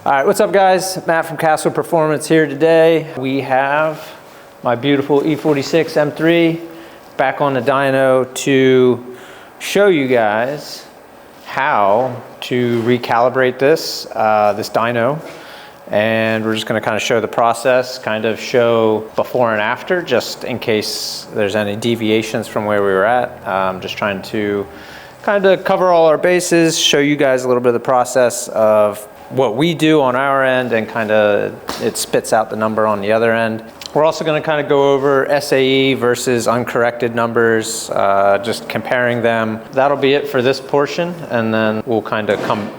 All right, what's up guys? Matt from Castle Performance here today. We have my beautiful E46 M3 back on the dyno to show you guys how to recalibrate this dyno. And we're just gonna kind of show the process, kind of show before and after, just in case there's any deviations from where we were at. Just trying to kind of cover all our bases, show you guys a little bit of the process of what we do on our end, and kind of it spits out the number on the other end. We're also going to kind of go over SAE versus uncorrected numbers, just comparing them. That'll be it for this portion, and then we'll kind of come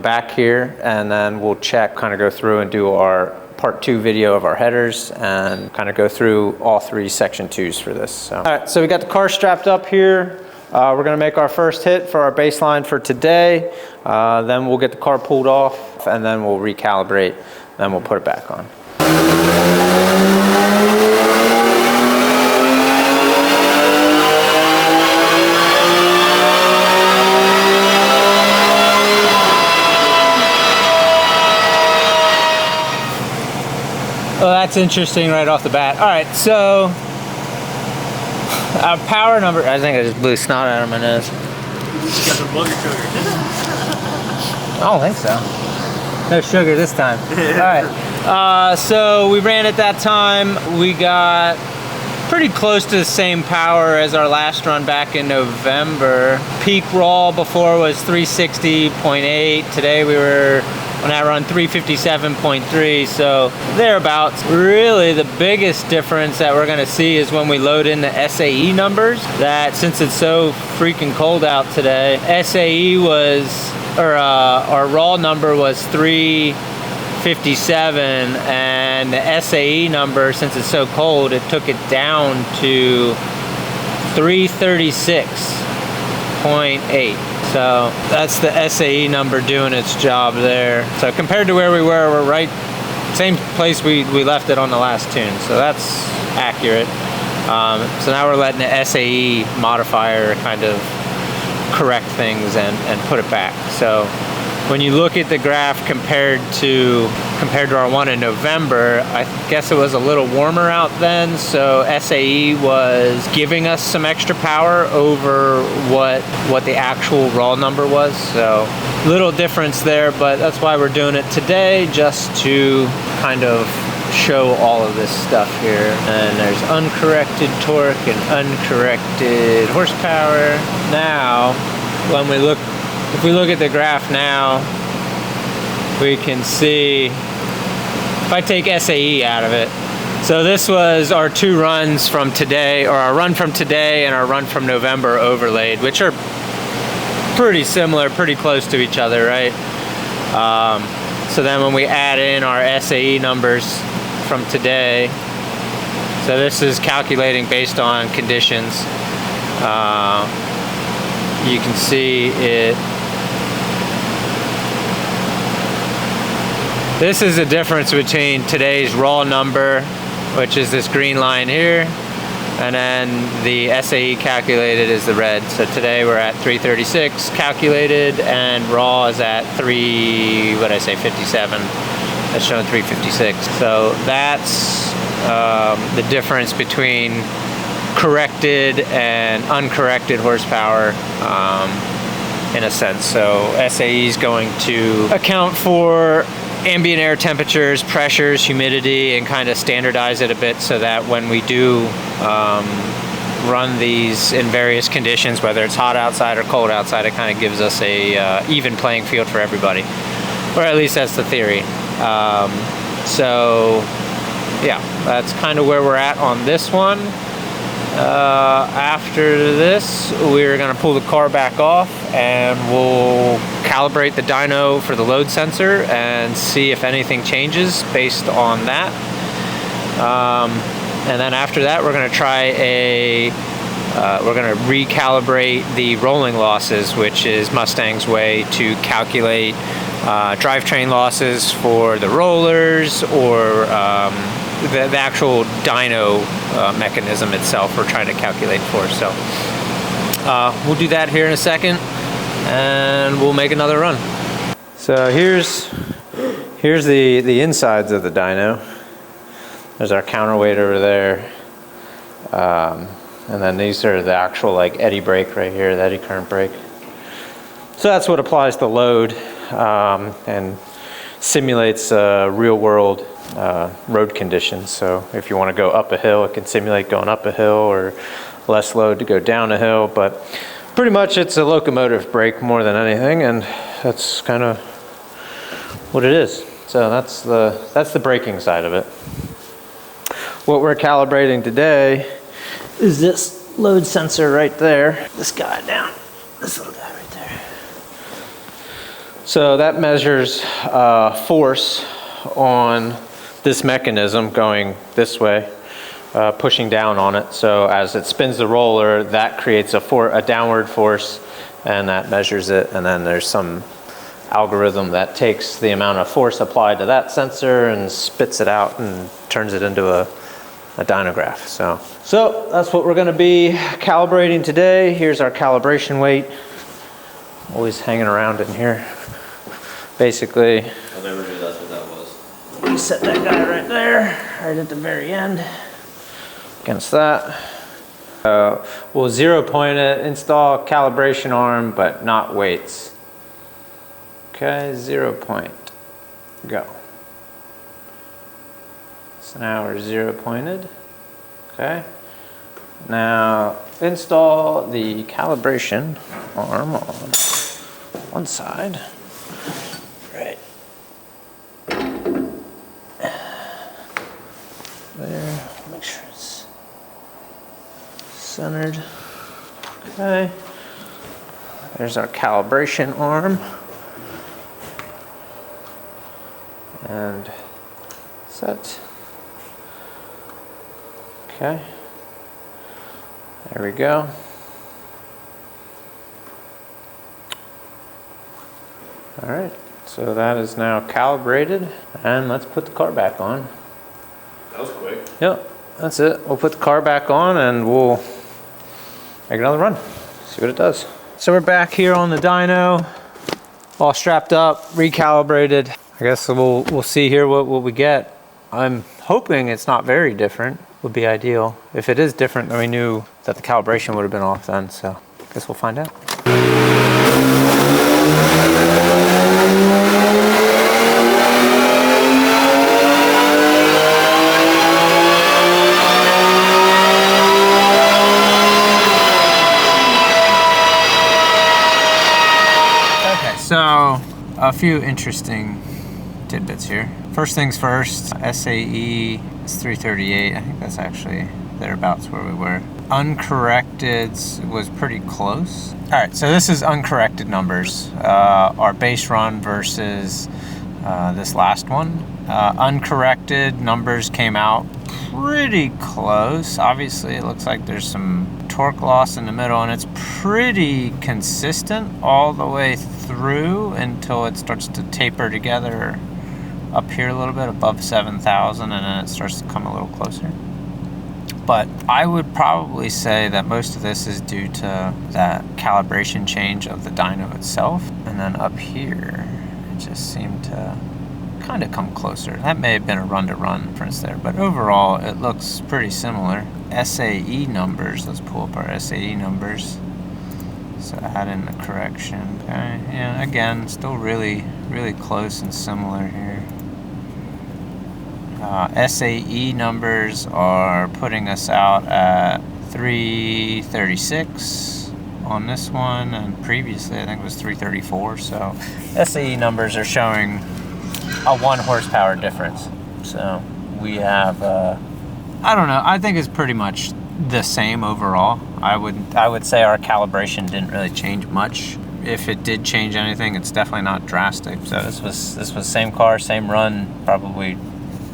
back here, and then we'll check, kind of go through and do our part 2 video of our headers, and kind of go through all 3 section 2s for this. So. All right, so we got the car strapped up here. We're gonna make our first hit for our baseline for today. Then we'll get the car pulled off, and then we'll recalibrate, then we'll put it back on. Well, that's interesting right off the bat. All right, so power number, I think I just blew snot out of my nose. You got some booger sugar. I don't think so. No sugar this time. All right, so we ran at that time. We got pretty close to the same power as our last run back in November. Peak raw before was 360.8. Today we were on that run 357.3, so thereabouts. Really the biggest difference that we're gonna see is when we load in the SAE numbers, that since it's so freaking cold out today, SAE was, or our raw number was 357, and the SAE number, since it's so cold, it took it down to 336.8. So that's the SAE number doing its job there. So compared to where we were, we're right same place we left it on the last tune. So that's accurate. So now we're letting the SAE modifier kind of correct things and put it back. So when you look at the graph compared to our one in November, I guess it was a little warmer out then, so SAE was giving us some extra power over what the actual raw number was. So little difference there, but that's why we're doing it today, just to kind of show all of this stuff here. And there's uncorrected torque and uncorrected horsepower. Now, if we look at the graph now, we can see, if I take SAE out of it, so this was our 2 runs from today, or our run from today and our run from November overlaid, which are pretty similar, pretty close to each other, right? So then when we add in our SAE numbers from today, so this is calculating based on conditions, you can see it. This is the difference between today's raw number, which is this green line here, and then the SAE calculated is the red. So today we're at 336 calculated, and raw is at 57. That's showing 356. So that's the difference between corrected and uncorrected horsepower, in a sense. So SAE is going to account for ambient air temperatures, pressures, humidity, and kind of standardize it a bit so that when we do run these in various conditions, whether it's hot outside or cold outside, it kind of gives us a even playing field for everybody, or at least that's the theory. So yeah, that's kind of where we're at on this one. After this, we're going to pull the car back off, and we'll calibrate the dyno for the load sensor and see if anything changes based on that. And then after that, we're going to try we're going to recalibrate the rolling losses, which is Mustang's way to calculate drivetrain losses for the rollers, or the actual dyno mechanism itself we're trying to calculate for. So we'll do that here in a second, and we'll make another run. So So here's the insides of the dyno. There's our counterweight over there. And then these are the actual like eddy brake right here, the eddy current brake. So that's what applies the load and simulates real world road conditions. So if you want to go up a hill, it can simulate going up a hill, or less load to go down a hill. But pretty much it's a locomotive brake more than anything, and that's kind of what it is. So that's the braking side of it. What we're calibrating today is this load sensor right there. This guy down, this little guy right there. So that measures force on this mechanism going this way, pushing down on it. So as it spins the roller, that creates a downward force, and that measures it. And then there's some algorithm that takes the amount of force applied to that sensor and spits it out and turns it into a dynograph. So that's what we're going to be calibrating today. Here's our calibration weight. Always hanging around in here. Basically, I never knew that's what that was. we set that guy right there, right at the very end, against that. We'll 0 point it, install calibration arm, but not weights. Okay, 0 point, go. So now we're 0 pointed. Okay. Now install the calibration arm on one side. Right. There. Make sure it's centered. Okay. There's our calibration arm. And set. Okay. There we go. All right. So that is now calibrated, and let's put the car back on. That was quick. Yep, that's it. We'll put the car back on and we'll make another run, see what it does. So we're back here on the dyno, all strapped up, recalibrated. I guess we'll see here what we get. I'm hoping it's not very different, would be ideal. If it is different, then we knew that the calibration would have been off then, so I guess we'll find out. So, a few interesting tidbits here. First things first, SAE is 338. I think that's actually thereabouts where we were. Uncorrected was pretty close. All right, so this is uncorrected numbers. Our base run versus this last one. Uncorrected numbers came out pretty close. Obviously, it looks like there's some torque loss in the middle, and it's pretty consistent all the way through until it starts to taper together up here a little bit above 7,000, and then it starts to come a little closer. But I would probably say that most of this is due to that calibration change of the dyno itself, and then up here it just seemed to kind of come closer. That may have been a run-to-run difference there, but overall it looks pretty similar. SAE numbers, let's pull up our SAE numbers. So add in the correction. Okay, yeah, again, still really close and similar here. SAE numbers are putting us out at 336 on this one, and previously I think it was 334. So SAE numbers are showing a 1 horsepower difference. So we have, I don't know, I think it's pretty much the same overall. I would say our calibration didn't really change much. If it did change anything, it's definitely not drastic. So this was same car, same run, probably,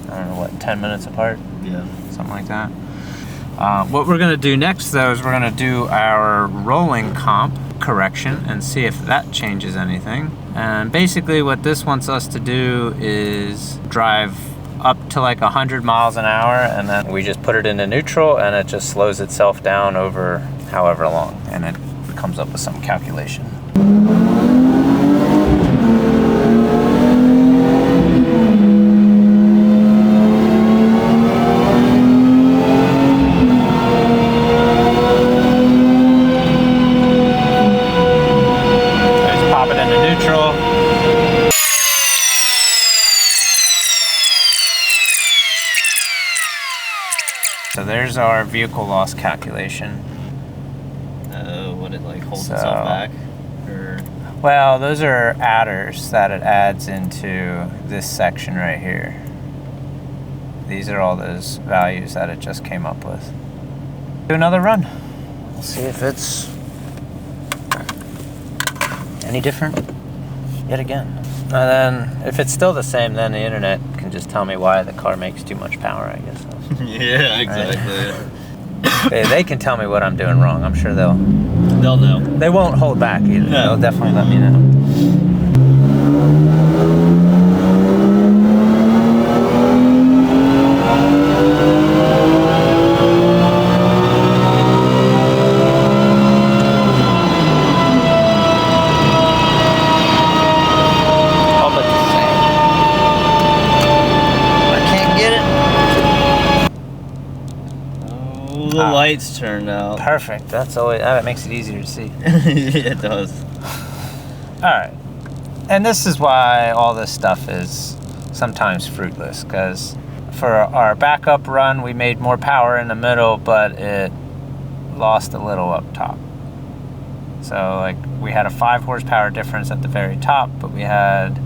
I don't know, what, 10 minutes apart? Yeah. Something like that. What we're gonna do next though is we're gonna do our rolling comp correction and see if that changes anything. And basically what this wants us to do is drive up to like 100 miles an hour, and then we just put it into neutral and it just slows itself down over however long, and it comes up with some calculation. here's our vehicle loss calculation. What it like holds So- itself back? Or Well, those are adders that it adds into this section right here. These are all those values that it just came up with. Do another run. We'll see if it's any different yet again. And then if it's still the same, then the internet can just tell me why the car makes too much power, I guess. yeah, exactly. They can tell me what I'm doing wrong. I'm sure they'll know. They won't hold back either. No. They'll definitely let me know. All but the same. I can't get it. Oh, the lights turned out. Perfect. That's always that makes it easier to see. Yeah, it does. All right, and this is why all this stuff is sometimes fruitless, because for our backup run, we made more power in the middle, but it lost a little up top. So like we had a 5 horsepower difference at the very top, but we had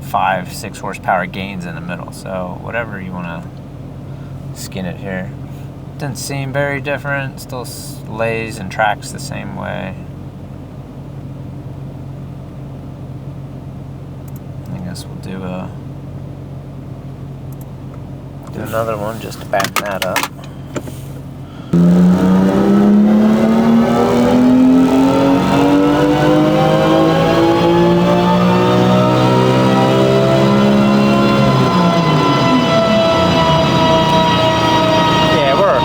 5-6 horsepower gains in the middle. So whatever you want to skin it here, didn't seem very different. Still lays and tracks the same way. I guess we'll do another one just to back that up. Yeah, we're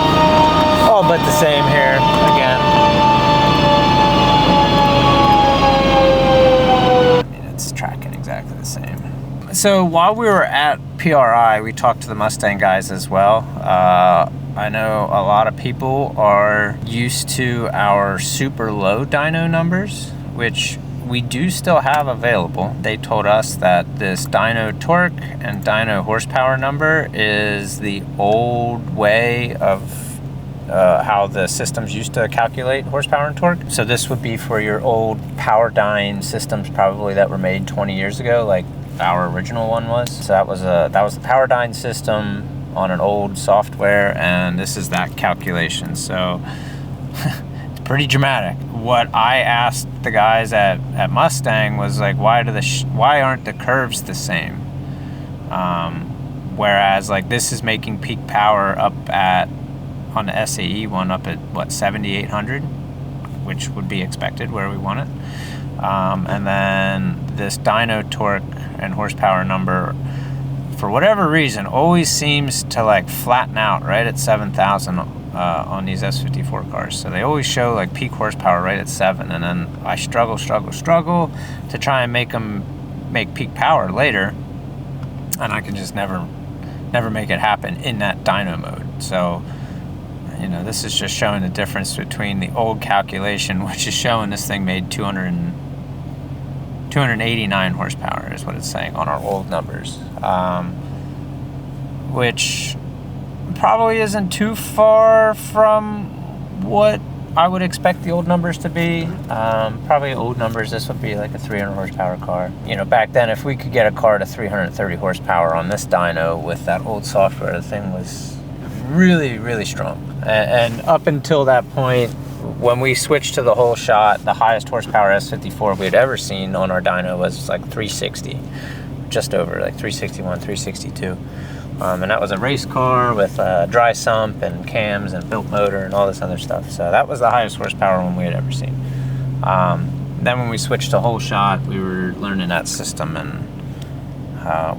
all but the same here again. I mean, it's tracking exactly the same. So while we were at PRI, we talked to the Mustang guys as well. I know a lot of people are used to our super low dyno numbers, which we do still have available. They told us that this dyno torque and dyno horsepower number is the old way of how the systems used to calculate horsepower and torque. So this would be for your old Powerdyne systems, probably that were made 20 years ago, like our original one was. So that was the Powerdyne system on an old software, and this is that calculation. So it's pretty dramatic. What I asked the guys at Mustang was like, why aren't the curves the same? Whereas like this is making peak power up at, on the SAE one, up at what, 7,800, which would be expected where we want it. And then this dyno torque and horsepower number, for whatever reason, always seems to like flatten out right at 7,000 on these S54 cars. So they always show like peak horsepower right at 7, and then I struggle to try and make them make peak power later, and I can just never make it happen in that dyno mode. So this is just showing the difference between the old calculation, which is showing this thing made 289 horsepower is what it's saying on our old numbers, which probably isn't too far from what I would expect the old numbers to be. Probably old numbers, this would be like a 300 horsepower car. Back then, if we could get a car to 330 horsepower on this dyno with that old software, the thing was really, really strong. And up until that point, when we switched to the whole shot, the highest horsepower S54 we had ever seen on our dyno was like 360, just over like 361, 362. And that was a race car with a dry sump and cams and built motor and all this other stuff. So that was the highest horsepower one we had ever seen. Then when we switched to whole shot, we were learning that system, and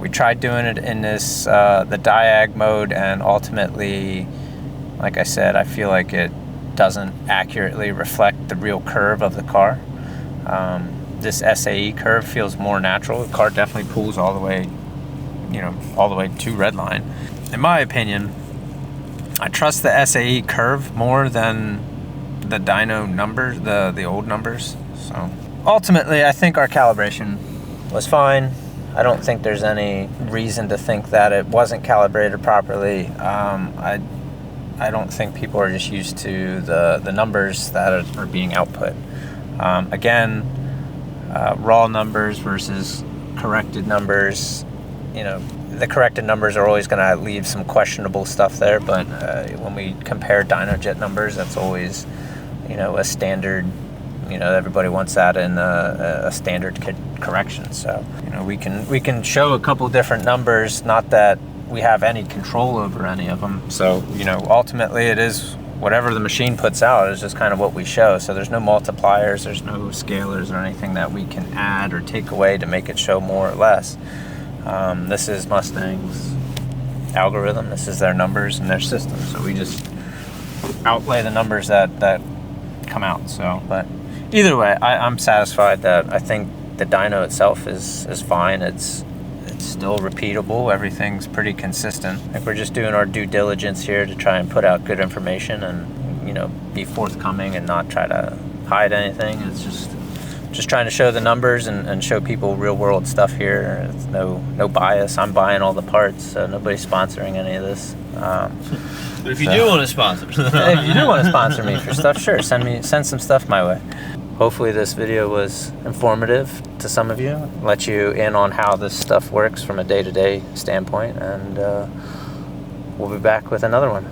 we tried doing it in this the diag mode, and ultimately, like I said, I feel like it doesn't accurately reflect the real curve of the car. This SAE curve feels more natural. The car definitely pulls all the way, all the way to redline. In my opinion, I trust the SAE curve more than the dyno numbers, the old numbers. So ultimately, I think our calibration was fine. I don't think there's any reason to think that it wasn't calibrated properly. I don't think people are just used to the numbers that are being output. Again, raw numbers versus corrected numbers. You know, the corrected numbers are always going to leave some questionable stuff there, but when we compare dynojet numbers, that's always, you know, a standard. You know, everybody wants that in a standard correction. So, you know, we can show a couple different numbers, not that we have any control over any of them. So, you know, ultimately it is whatever the machine puts out is just kind of what we show. So there's no multipliers, there's no scalars or anything that we can add or take away to make it show more or less. This is Mustang's algorithm. This is their numbers and their system. So we just outlay the numbers that come out. So, but either way, I'm satisfied that I think the dyno itself is fine. It's still repeatable. Everything's pretty consistent. I think we're just doing our due diligence here to try and put out good information and, you know, be forthcoming and not try to hide anything. It's just trying to show the numbers and show people real world stuff here. It's no bias. I'm buying all the parts, so nobody's sponsoring any of this. But if you do want to sponsor, if you do want to sponsor me for stuff, sure, send some stuff my way. Hopefully this video was informative to some of you, let you in on how this stuff works from a day-to-day standpoint, and we'll be back with another one.